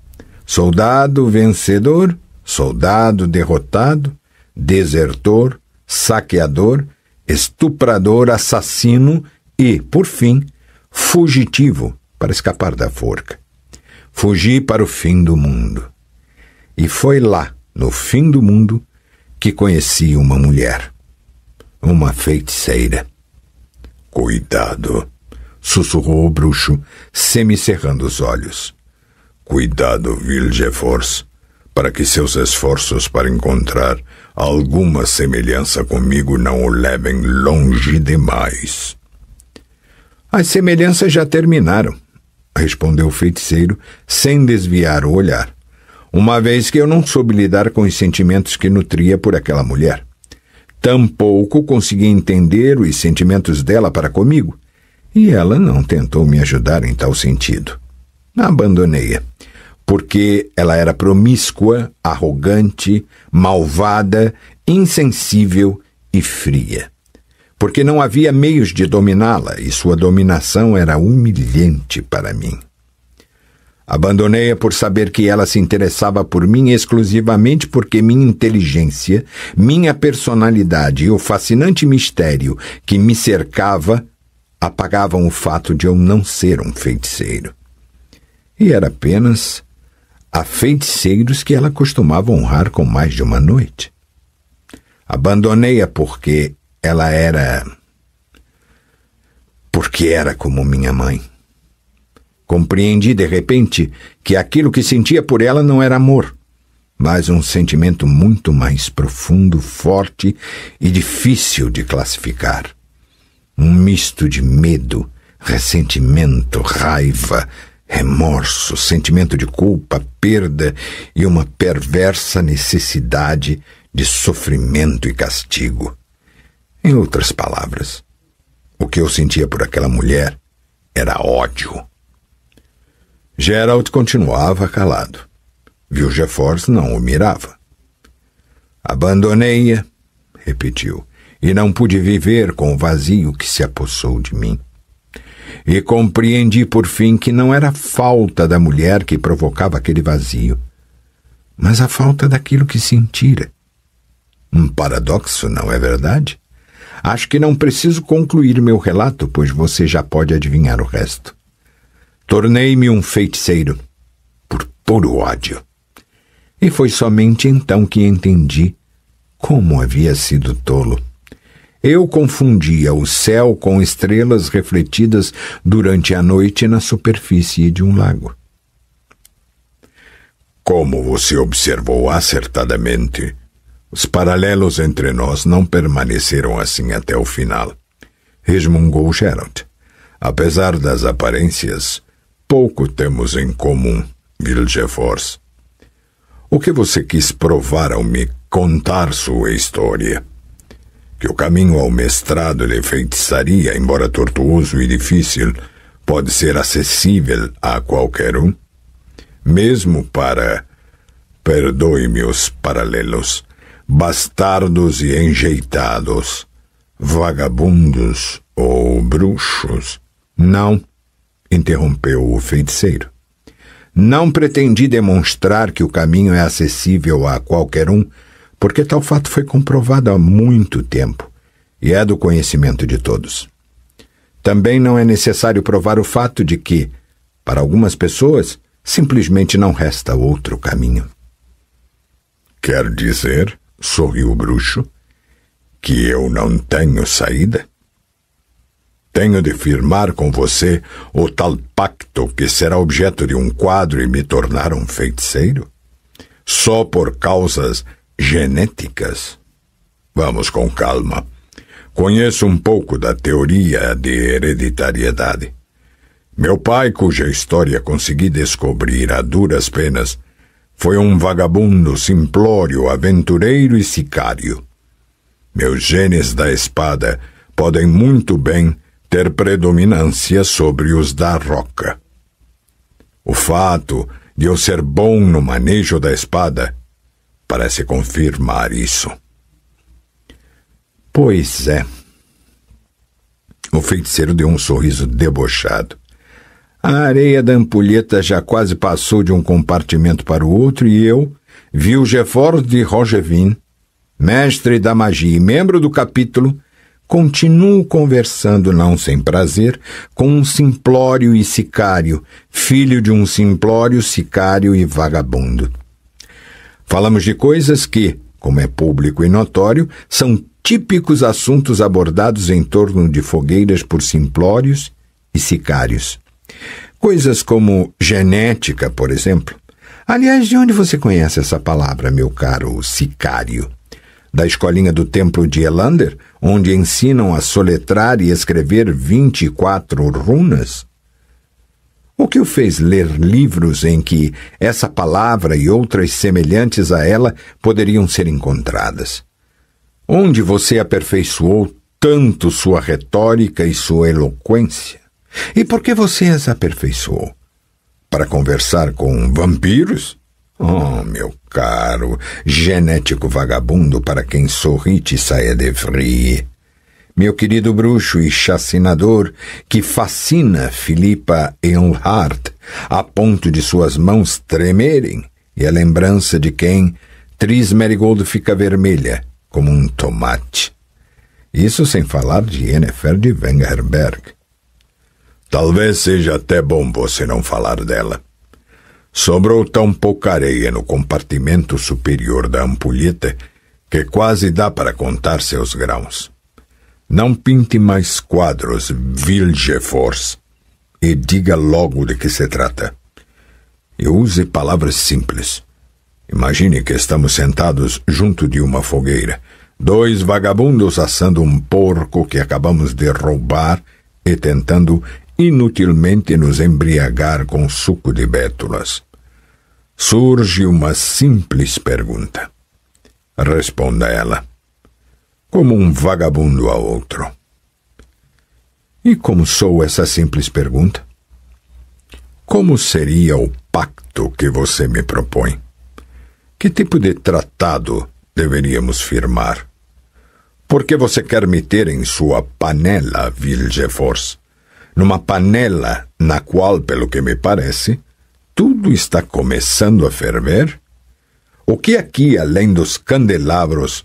Soldado vencedor, soldado derrotado, desertor, saqueador, estuprador, assassino e, por fim, fugitivo para escapar da forca. Fugi para o fim do mundo. E foi lá, no fim do mundo, que conheci uma mulher. Uma feiticeira. Cuidado, sussurrou o bruxo, semicerrando os olhos. Cuidado, Vigefors, para que seus esforços para encontrar alguma semelhança comigo não o levem longe demais. As semelhanças já terminaram, respondeu o feiticeiro, sem desviar o olhar, uma vez que eu não soube lidar com os sentimentos que nutria por aquela mulher. Tampouco consegui entender os sentimentos dela para comigo, e ela não tentou me ajudar em tal sentido. Abandonei-a, porque ela era promíscua, arrogante, malvada, insensível e fria. Porque não havia meios de dominá-la, e sua dominação era humilhante para mim. Abandonei-a por saber que ela se interessava por mim exclusivamente porque minha inteligência, minha personalidade e o fascinante mistério que me cercava apagavam o fato de eu não ser um feiticeiro. E era apenas a feiticeiros que ela costumava honrar com mais de uma noite. Abandonei-a porque ela era... porque era como minha mãe. Compreendi de repente que aquilo que sentia por ela não era amor, mas um sentimento muito mais profundo, forte e difícil de classificar. Um misto de medo, ressentimento, raiva, remorso, sentimento de culpa, perda e uma perversa necessidade de sofrimento e castigo. Em outras palavras, o que eu sentia por aquela mulher era ódio. Geralt continuava calado. Vigefors não o mirava. Abandonei-a, repetiu, e não pude viver com o vazio que se apossou de mim. E compreendi por fim que não era a falta da mulher que provocava aquele vazio, mas a falta daquilo que sentira Um paradoxo, não é verdade? Acho que não preciso concluir meu relato, pois você já pode adivinhar o resto. Tornei-me um feiticeiro, por puro ódio. E foi somente então que entendi como havia sido tolo. Eu confundia o céu com estrelas refletidas durante a noite na superfície de um lago. Como você observou acertadamente, os paralelos entre nós não permaneceram assim até o final, resmungou Geralt. Apesar das aparências, pouco temos em comum, Vilgefortz. O que você quis provar ao me contar sua história? Que o caminho ao mestrado de feitiçaria, embora tortuoso e difícil, pode ser acessível a qualquer um? Mesmo para, perdoe-me os paralelos, bastardos e enjeitados, vagabundos ou bruxos? Não, interrompeu o feiticeiro. Não pretendi demonstrar que o caminho é acessível a qualquer um, porque tal fato foi comprovado há muito tempo e é do conhecimento de todos. Também não é necessário provar o fato de que, para algumas pessoas, simplesmente não resta outro caminho. Quer dizer, sorriu o bruxo, que eu não tenho saída? Tenho de firmar com você o tal pacto que será objeto de um quadro e me tornar um feiticeiro? Só por causas genéticas? Vamos com calma. Conheço um pouco da teoria de hereditariedade. Meu pai, cuja história consegui descobrir a duras penas, foi um vagabundo simplório, aventureiro e sicário. Meus genes da espada podem muito bem ter predominância sobre os da roca. O fato de eu ser bom no manejo da espada parece confirmar isso. Pois é. O feiticeiro deu um sorriso debochado. A areia da ampulheta já quase passou de um compartimento para o outro e eu, Vilgefortz de Rochevin, mestre da magia e membro do capítulo, continuo conversando, não sem prazer, com um simplório e sicário, filho de um simplório, sicário e vagabundo. Falamos de coisas que, como é público e notório, são típicos assuntos abordados em torno de fogueiras por simplórios e sicários. Coisas como genética, por exemplo. Aliás, de onde você conhece essa palavra, meu caro sicário? Da escolinha do templo de Elander, onde ensinam a soletrar e escrever 24 runas? O que o fez ler livros em que essa palavra e outras semelhantes a ela poderiam ser encontradas? Onde você aperfeiçoou tanto sua retórica e sua eloquência? E por que você as aperfeiçoou? Para conversar com vampiros? Oh, meu caro, genético vagabundo para quem sorri te saia de frie. Meu querido bruxo e chacinador que fascina Philippa Earnhardt a ponto de suas mãos tremerem e a lembrança de quem Tris Merigold fica vermelha como um tomate. Isso sem falar de Yennefer de Wengerberg. Talvez seja até bom você não falar dela. Sobrou tão pouca areia no compartimento superior da ampulheta que quase dá para contar seus grãos. Não pinte mais quadros, Vilgefortz, e diga logo de que se trata. E use palavras simples. Imagine que estamos sentados junto de uma fogueira, 2 vagabundos assando um porco que acabamos de roubar e tentando inutilmente nos embriagar com suco de bétulas. Surge uma simples pergunta. Responda ela, como um vagabundo a outro. E como sou essa simples pergunta? Como seria o pacto que você me propõe? Que tipo de tratado deveríamos firmar? Por que você quer me ter em sua panela, Vilgefortz? Numa panela na qual, pelo que me parece, tudo está começando a ferver? O que aqui, além dos candelabros,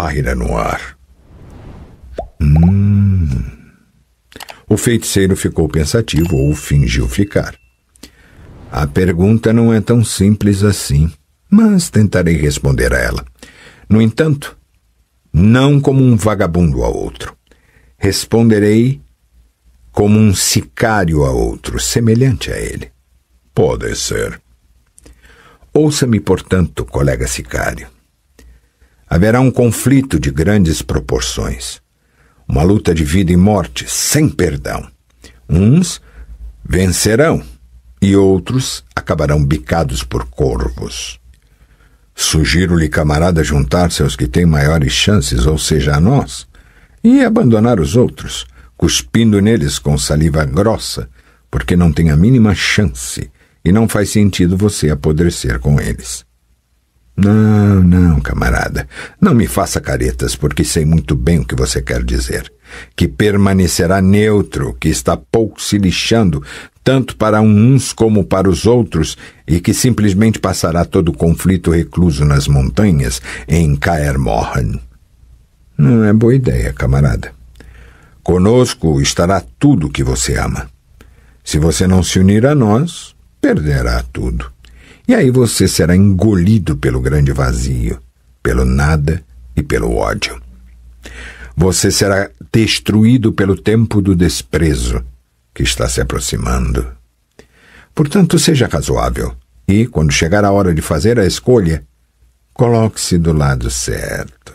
paira no ar. O feiticeiro ficou pensativo ou fingiu ficar. A pergunta não é tão simples assim, mas tentarei responder a ela. No entanto, não como um vagabundo a outro. Responderei como um sicário a outro, semelhante a ele. Pode ser. Ouça-me, portanto, colega sicário. Haverá um conflito de grandes proporções. Uma luta de vida e morte, sem perdão. Uns vencerão e outros acabarão bicados por corvos. Sugiro-lhe, camarada, juntar-se aos que têm maiores chances, ou seja, a nós, e abandonar os outros, cuspindo neles com saliva grossa, porque não tem a mínima chance e não faz sentido você apodrecer com eles. Não, camarada, não me faça caretas, porque sei muito bem o que você quer dizer. Que permanecerá neutro, que está pouco se lixando, tanto para uns como para os outros, e que simplesmente passará todo o conflito recluso nas montanhas em Caer Morhen. Não é boa ideia, camarada. Conosco estará tudo o que você ama. Se você não se unir a nós, perderá tudo. E aí você será engolido pelo grande vazio, pelo nada e pelo ódio. Você será destruído pelo tempo do desprezo que está se aproximando. Portanto, seja razoável e, quando chegar a hora de fazer a escolha, coloque-se do lado certo,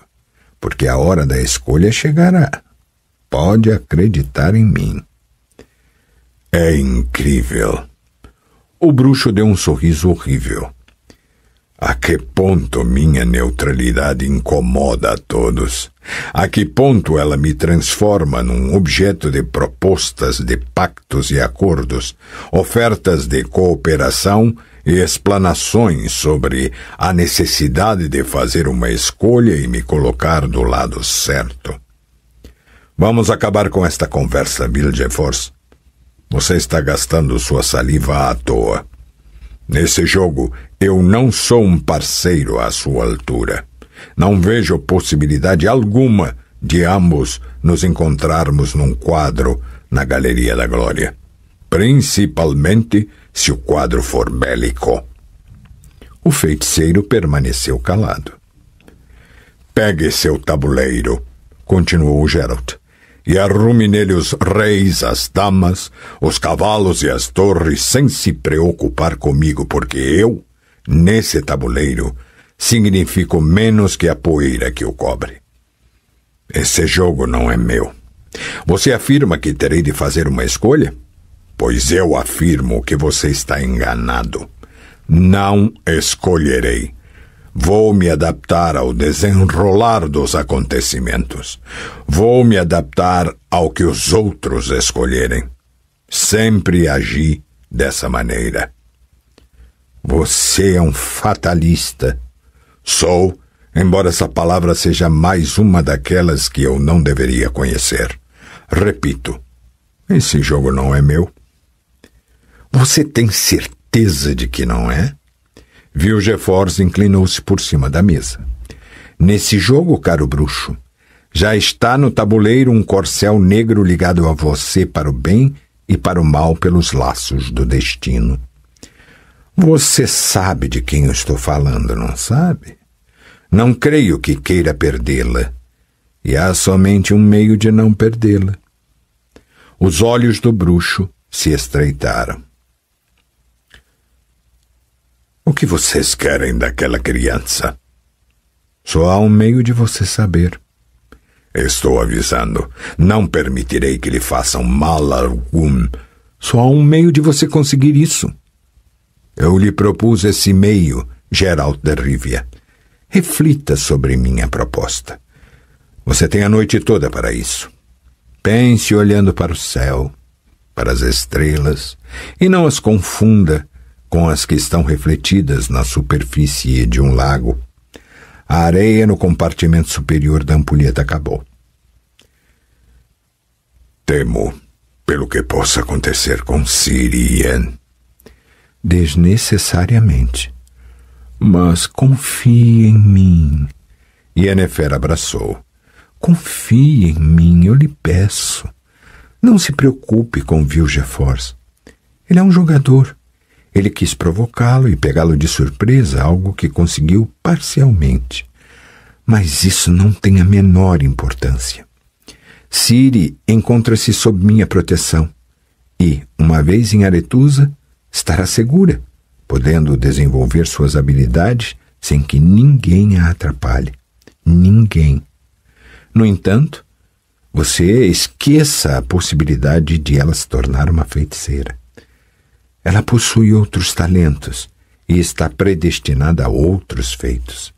porque a hora da escolha chegará. Pode acreditar em mim. É incrível. O bruxo deu um sorriso horrível. A que ponto minha neutralidade incomoda a todos? A que ponto ela me transforma num objeto de propostas de pactos e acordos, ofertas de cooperação e explanações sobre a necessidade de fazer uma escolha e me colocar do lado certo? Vamos acabar com esta conversa, Vilgefortz. Você está gastando sua saliva à toa. Nesse jogo, eu não sou um parceiro à sua altura. Não vejo possibilidade alguma de ambos nos encontrarmos num quadro na Galeria da Glória. Principalmente se o quadro for bélico. O feiticeiro permaneceu calado. Pegue seu tabuleiro, continuou Geralt, e arrume nele os reis, as damas, os cavalos e as torres, sem se preocupar comigo, porque eu, nesse tabuleiro, significo menos que a poeira que o cobre. Esse jogo não é meu. Você afirma que terei de fazer uma escolha? Pois eu afirmo que você está enganado. Não escolherei. Vou me adaptar ao desenrolar dos acontecimentos. Vou me adaptar ao que os outros escolherem. Sempre agi dessa maneira. Você é um fatalista. Sou, embora essa palavra seja mais uma daquelas que eu não deveria conhecer. Repito, esse jogo não é meu. Você tem certeza de que não é? Vilgefortz inclinou-se por cima da mesa. Nesse jogo, caro bruxo, já está no tabuleiro um corcel negro ligado a você para o bem e para o mal pelos laços do destino. Você sabe de quem eu estou falando, não sabe? Não creio que queira perdê-la. E há somente um meio de não perdê-la. Os olhos do bruxo se estreitaram. O que vocês querem daquela criança? Só há um meio de você saber. Estou avisando. Não permitirei que lhe façam mal algum. Só há um meio de você conseguir isso. Eu lhe propus esse meio, Geralt de Rivia. Reflita sobre minha proposta. Você tem a noite toda para isso. Pense olhando para o céu, para as estrelas, e não as confunda com as que estão refletidas na superfície de um lago. A areia no compartimento superior da ampulheta acabou. Temo pelo que possa acontecer com Ciri e Yen. Desnecessariamente. Mas confie em mim. Yennefer abraçou. Confie em mim, eu lhe peço. Não se preocupe com Vilgefortz. Ele é um jogador. Ele quis provocá-lo e pegá-lo de surpresa, algo que conseguiu parcialmente. Mas isso não tem a menor importância. Ciri encontra-se sob minha proteção e, uma vez em Aretusa, estará segura, podendo desenvolver suas habilidades sem que ninguém a atrapalhe. Ninguém. No entanto, você esqueça a possibilidade de ela se tornar uma feiticeira. Ela possui outros talentos e está predestinada a outros feitos.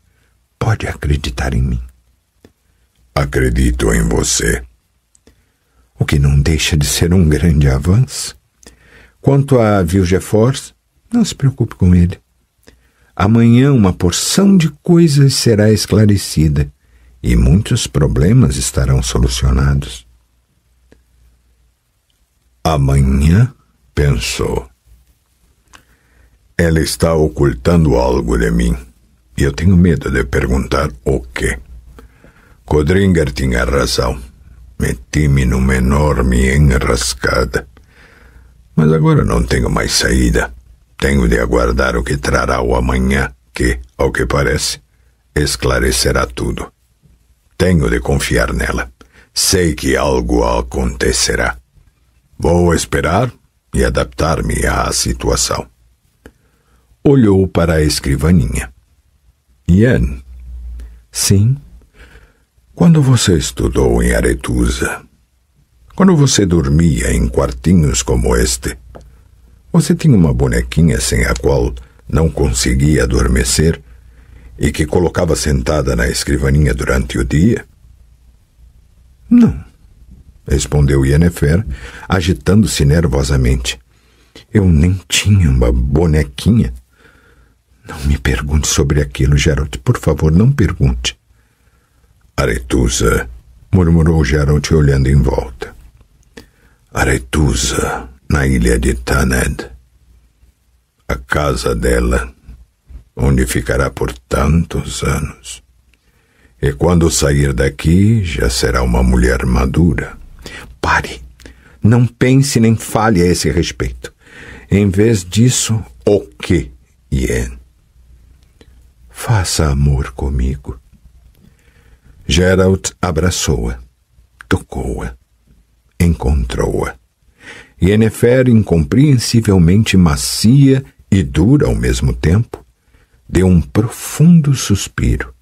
Pode acreditar em mim. Acredito em você. O que não deixa de ser um grande avanço. Quanto a Vilgefortz, não se preocupe com ele. Amanhã uma porção de coisas será esclarecida e muitos problemas estarão solucionados. Amanhã, pensou. Ela está ocultando algo de mim e eu tenho medo de perguntar o quê. Codringer tinha razão. Meti-me numa enorme enrascada. Mas agora não tenho mais saída. Tenho de aguardar o que trará o amanhã, que, ao que parece, esclarecerá tudo. Tenho de confiar nela. Sei que algo acontecerá. Vou esperar e adaptar-me à situação. Olhou para a escrivaninha. Yen. Sim. Quando você estudou em Aretusa, quando você dormia em quartinhos como este, você tinha uma bonequinha sem a qual não conseguia adormecer e que colocava sentada na escrivaninha durante o dia? Não, respondeu Yennefer, agitando-se nervosamente. Eu nem tinha uma bonequinha. Não me pergunte sobre aquilo, Geralt. Por favor, não pergunte. Aretusa, murmurou Geralt olhando em volta. Aretusa, na ilha de Thanedd. A casa dela, onde ficará por tantos anos. E quando sair daqui, já será uma mulher madura. Pare! Não pense nem fale a esse respeito. Em vez disso, o que, Yen? Faça amor comigo. Geralt abraçou-a, tocou-a, encontrou-a. Yennefer, incompreensivelmente macia e dura ao mesmo tempo, deu um profundo suspiro.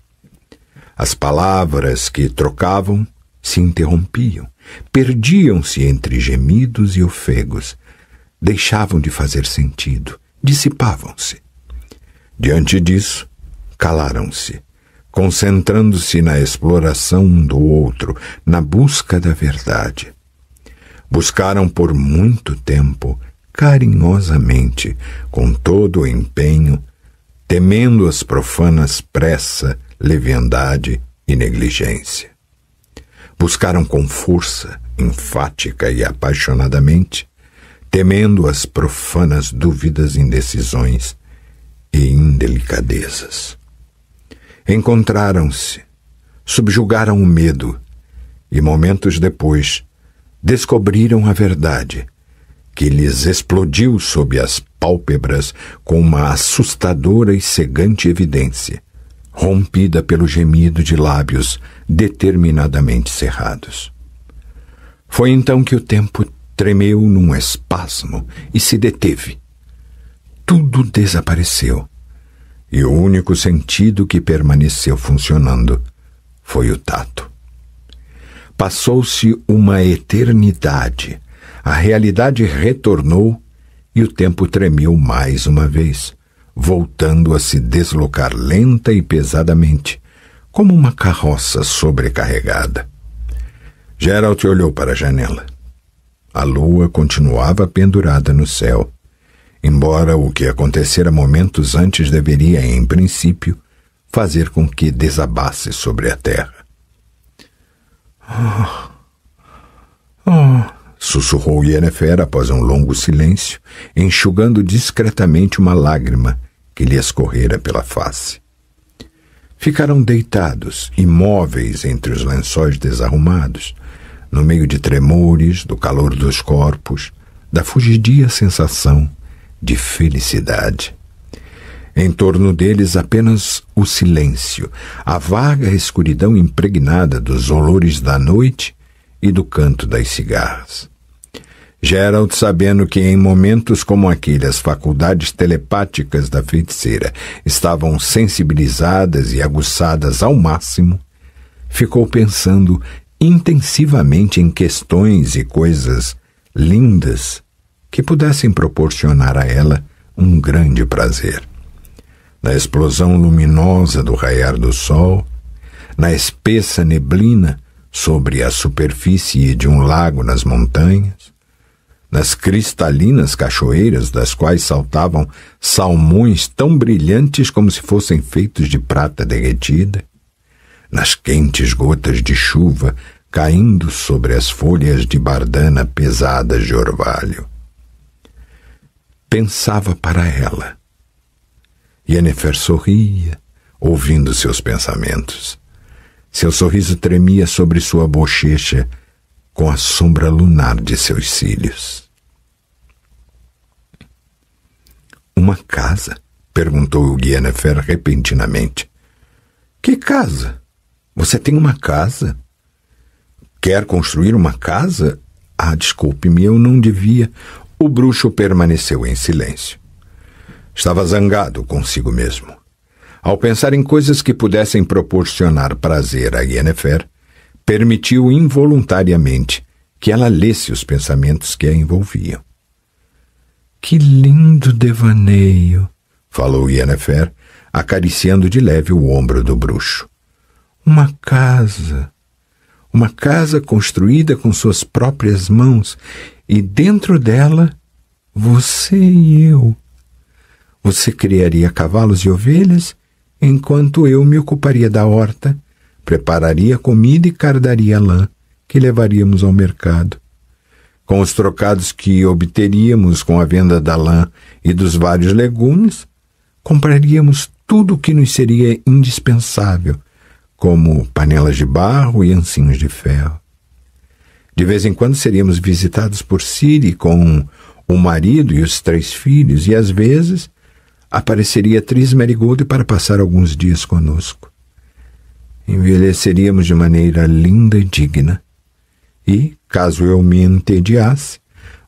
As palavras que trocavam se interrompiam, perdiam-se entre gemidos e ofegos, deixavam de fazer sentido, dissipavam-se. Diante disso, calaram-se, concentrando-se na exploração um do outro, na busca da verdade. Buscaram por muito tempo, carinhosamente, com todo o empenho, temendo as profanas pressa, leviandade e negligência. Buscaram com força, enfática e apaixonadamente, temendo as profanas dúvidas, indecisões e indelicadezas. Encontraram-se, subjugaram o medo e, momentos depois, descobriram a verdade, que lhes explodiu sob as pálpebras com uma assustadora e cegante evidência, rompida pelo gemido de lábios determinadamente cerrados. Foi então que o tempo tremeu num espasmo e se deteve. Tudo desapareceu, e o único sentido que permaneceu funcionando foi o tato. Passou-se uma eternidade, a realidade retornou e o tempo tremeu mais uma vez, voltando a se deslocar lenta e pesadamente, como uma carroça sobrecarregada. Geralt olhou para a janela. A lua continuava pendurada no céu, embora o que acontecera momentos antes deveria, em princípio, fazer com que desabasse sobre a terra. Sussurrou Yennefer após um longo silêncio, enxugando discretamente uma lágrima que lhe escorrera pela face. Ficaram deitados, imóveis entre os lençóis desarrumados, no meio de tremores, do calor dos corpos, da fugidia sensação de felicidade. Em torno deles apenas o silêncio, a vaga escuridão impregnada dos olores da noite e do canto das cigarras. Geralt, sabendo que em momentos como aquele as faculdades telepáticas da feiticeira estavam sensibilizadas e aguçadas ao máximo, ficou pensando intensivamente em questões e coisas lindas que pudessem proporcionar a ela um grande prazer. Na explosão luminosa do raiar do sol, na espessa neblina sobre a superfície de um lago nas montanhas, nas cristalinas cachoeiras das quais saltavam salmões tão brilhantes como se fossem feitos de prata derretida, nas quentes gotas de chuva caindo sobre as folhas de bardana pesadas de orvalho. Pensava para ela. Yennefer sorria, ouvindo seus pensamentos. Seu sorriso tremia sobre sua bochecha com a sombra lunar de seus cílios. Uma casa? Perguntou Yennefer repentinamente. Que casa? Você tem uma casa? Quer construir uma casa? Ah, desculpe-me, eu não devia. O bruxo permaneceu em silêncio. Estava zangado consigo mesmo. Ao pensar em coisas que pudessem proporcionar prazer a Yennefer, permitiu involuntariamente que ela lesse os pensamentos que a envolviam. Que lindo devaneio, falou Yennefer, acariciando de leve o ombro do bruxo. Uma casa construída com suas próprias mãos, e dentro dela, você e eu. Você criaria cavalos e ovelhas, enquanto eu me ocuparia da horta, prepararia comida e cardaria lã, que levaríamos ao mercado. Com os trocados que obteríamos com a venda da lã e dos vários legumes, compraríamos tudo o que nos seria indispensável, como panelas de barro e ancinhos de ferro. De vez em quando seríamos visitados por Ciri com o marido e os 3 filhos, e às vezes apareceria Tris Merigold para passar alguns dias conosco. Envelheceríamos de maneira linda e digna. E, caso eu me entediasse,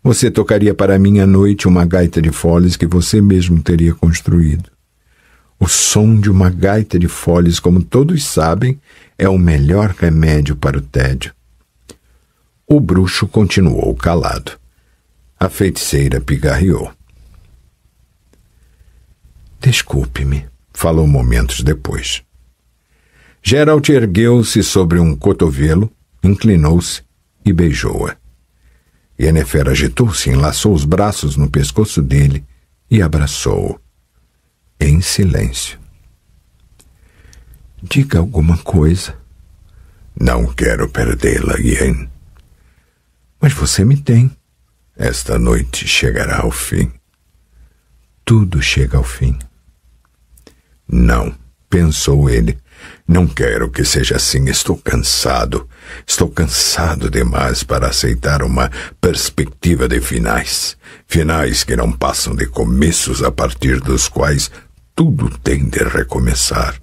você tocaria para mim à noite uma gaita de foles que você mesmo teria construído. O som de uma gaita de foles, como todos sabem, é o melhor remédio para o tédio. O bruxo continuou calado. A feiticeira pigarreou. Desculpe-me, falou momentos depois. Geralt ergueu-se sobre um cotovelo, inclinou-se e beijou-a. Yennefer agitou-se, enlaçou os braços no pescoço dele e abraçou-o. Em silêncio. Diga alguma coisa. Não quero perdê-la, Yen. Mas você me tem. Esta noite chegará ao fim. Tudo chega ao fim. Não, pensou ele. Não quero que seja assim. Estou cansado. Estou cansado demais para aceitar uma perspectiva de finais. Finais que não passam de começos a partir dos quais tudo tem de recomeçar.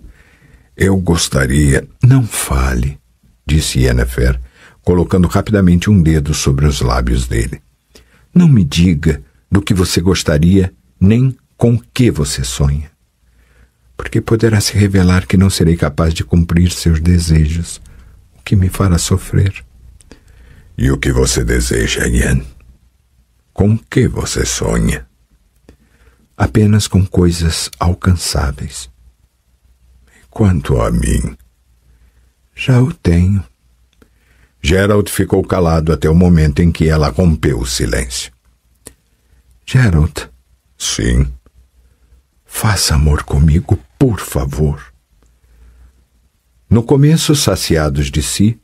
Eu gostaria... Não fale, disse Yennefer, colocando rapidamente um dedo sobre os lábios dele. Não me diga do que você gostaria, nem com que você sonha. Porque poderá se revelar que não serei capaz de cumprir seus desejos, o que me fará sofrer. E o que você deseja, Yen? Com que você sonha? Apenas com coisas alcançáveis. Quanto a mim, já o tenho. Geralt ficou calado até o momento em que ela rompeu o silêncio. Geralt. Sim. Faça amor comigo, por favor. No começo, saciados de si,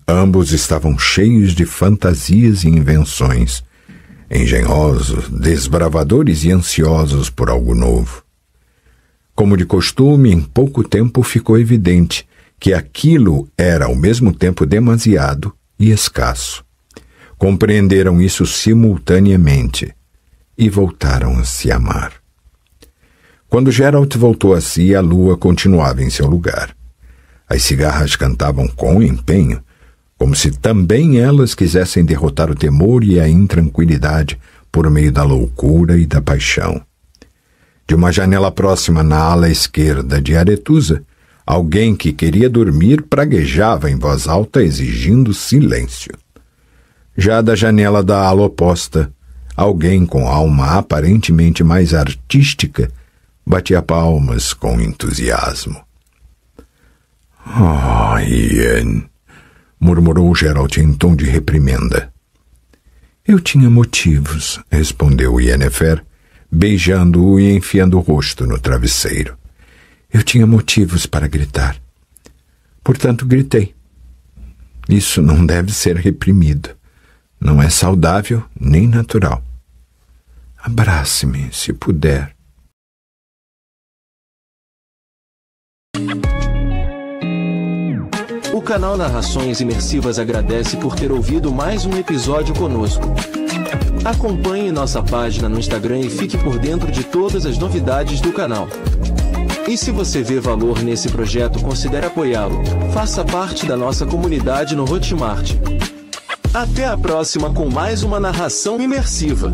ambos estavam cheios de fantasias e invenções, engenhosos, desbravadores e ansiosos por algo novo. Como de costume, em pouco tempo ficou evidente que aquilo era ao mesmo tempo demasiado e escasso. Compreenderam isso simultaneamente e voltaram a se amar. Quando Geralt voltou a si, a lua continuava em seu lugar. As cigarras cantavam com empenho, como se também elas quisessem derrotar o temor e a intranquilidade por meio da loucura e da paixão. De uma janela próxima na ala esquerda de Aretusa, alguém que queria dormir praguejava em voz alta, exigindo silêncio. Já da janela da ala oposta, alguém com alma aparentemente mais artística batia palmas com entusiasmo. "Oh, Ian", murmurou Geralt em tom de reprimenda. "Eu tinha motivos", respondeu Yennefer, beijando-o e enfiando o rosto no travesseiro. "Eu tinha motivos para gritar. Portanto, gritei. Isso não deve ser reprimido. Não é saudável nem natural. Abrace-me, se puder." O canal Narrações Imersivas agradece por ter ouvido mais um episódio conosco. Acompanhe nossa página no Instagram e fique por dentro de todas as novidades do canal. E se você vê valor nesse projeto, considere apoiá-lo. Faça parte da nossa comunidade no Hotmart. Até a próxima com mais uma narração imersiva.